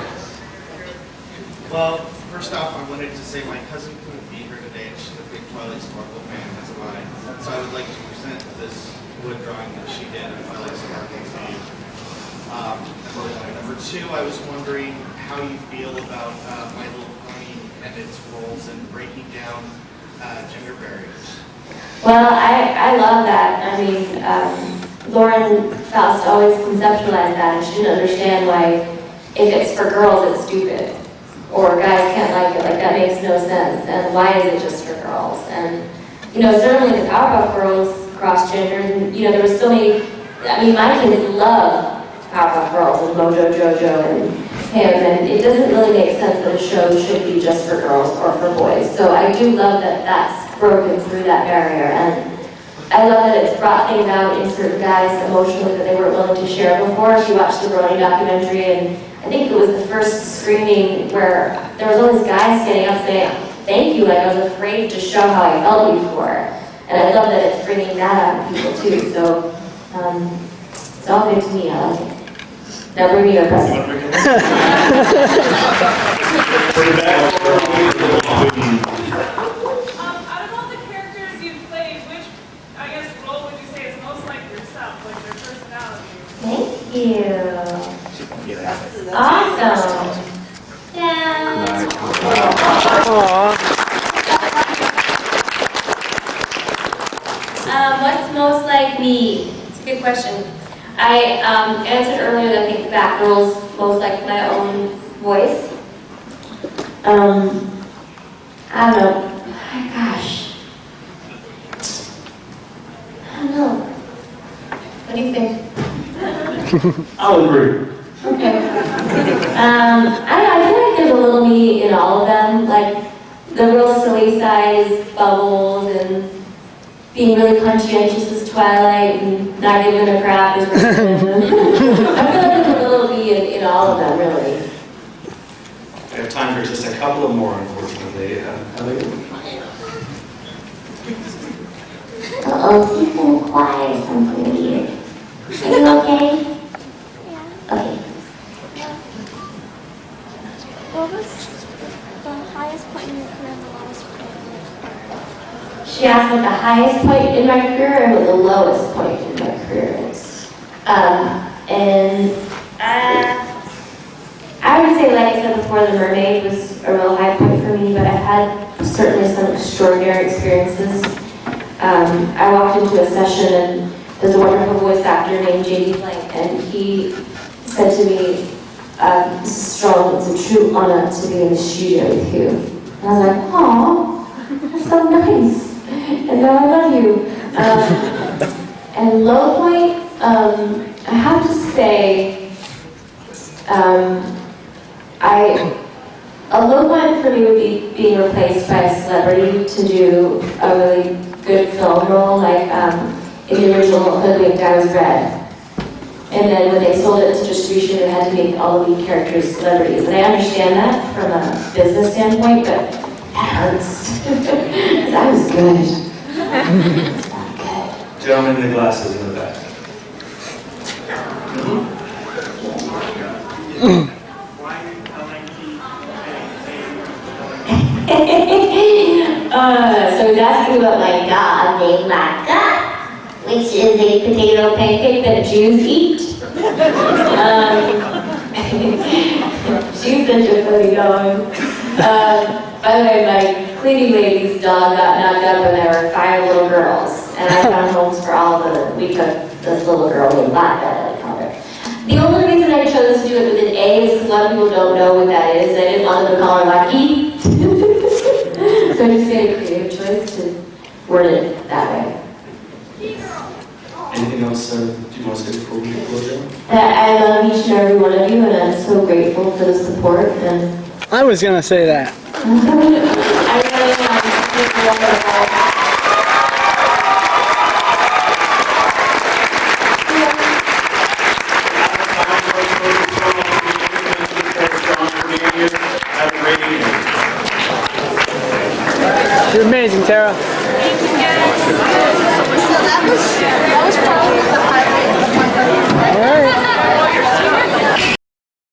Well, first off, I wanted to say my cousin couldn't be here today, and she's a big Twilight Sparkle fan, as am I. So I would like to present this wood drawing that she did of Twilight Sparkle to you. Number two, I was wondering how you feel about My Little Pony and its roles in breaking down gender barriers. Well, I love that. I mean, Lauren Faust always conceptualized that, and she didn't understand why, if it's for girls, it's stupid. Or guys can't like it, like that makes no sense. And why is it just for girls? And, you know, certainly the Powerpuff Girls cross-gendered, and, you know, there were so many, I mean, my kids love Powerpuff Girls and Mojo Jojo and him, and it doesn't really make sense that a show should be just for girls or for boys. So I do love that that's broken through that barrier, and I love that it's brought things out in certain guys emotionally that they weren't willing to share before. If you watch the Brony documentary, and I think it was the first screening where there was all these guys standing up saying, thank you, like I was afraid to show how I felt before. And I love that it's bringing that out in people too, so it's all good to me, I like it. Now bring me your present. Out of all the characters you've played, which, I guess, role would you say is most like yourself, like your personality? Thank you. Awesome. Yeah. What's most like me? It's a good question. I answered earlier that I think Batgirl's most like my own voice. I don't know. Gosh. I don't know. What do you think? I'll agree. Okay. I don't know, I feel like there's a little me in all of them. Like the real silly side is Bubbles, and being really conscientious is Twilight, and not giving a crap is Raven. I feel like there's a little me in all of them, really. I have time for just a couple of more, unfortunately. Elliot? Uh-oh, he's been quiet or something weird. Are you okay? Yeah. Okay. What was the highest point in your career and the lowest point in your career? She asked what the highest point in my career and what the lowest point in my career is. I would say, like I said before, The Mermaid was a real high point for me, but I've had certainly some extraordinary experiences. I walked into a session and there's a wonderful voice actor named J.D. Blank, and he said to me, Mrs. Strong, it's a true honor to be in the studio with you. And I was like, aw, that's so nice. And now I love you. And low point, I have to say, a low point for me would be being replaced by a celebrity to do a really good film role, like in the original Hoodwinked, I was Red. And then when they sold it to distribution, they had to make all the lead characters celebrities. And I understand that from a business standpoint, but that hurts. Because I was good. Gentleman in the glasses in the back. So he's asking about my dog named Maca, which is a potato pancake that Jews eat. She's such a funny dog. By the way, my cleaning lady's dog got knocked up when there were 5 little girls, and I found homes for all of them. We took this little girl named Blackbell, I called her. The only reason I chose to do it with an A is because a lot of people don't know what that is. I didn't want them to call her Lucky. So I just made a creative choice to word it that way. Anything else do you want to say before we close out? That I love each and every one of you, and I'm so grateful for the support. And I was going to say that. I You're amazing, Tara. So that was probably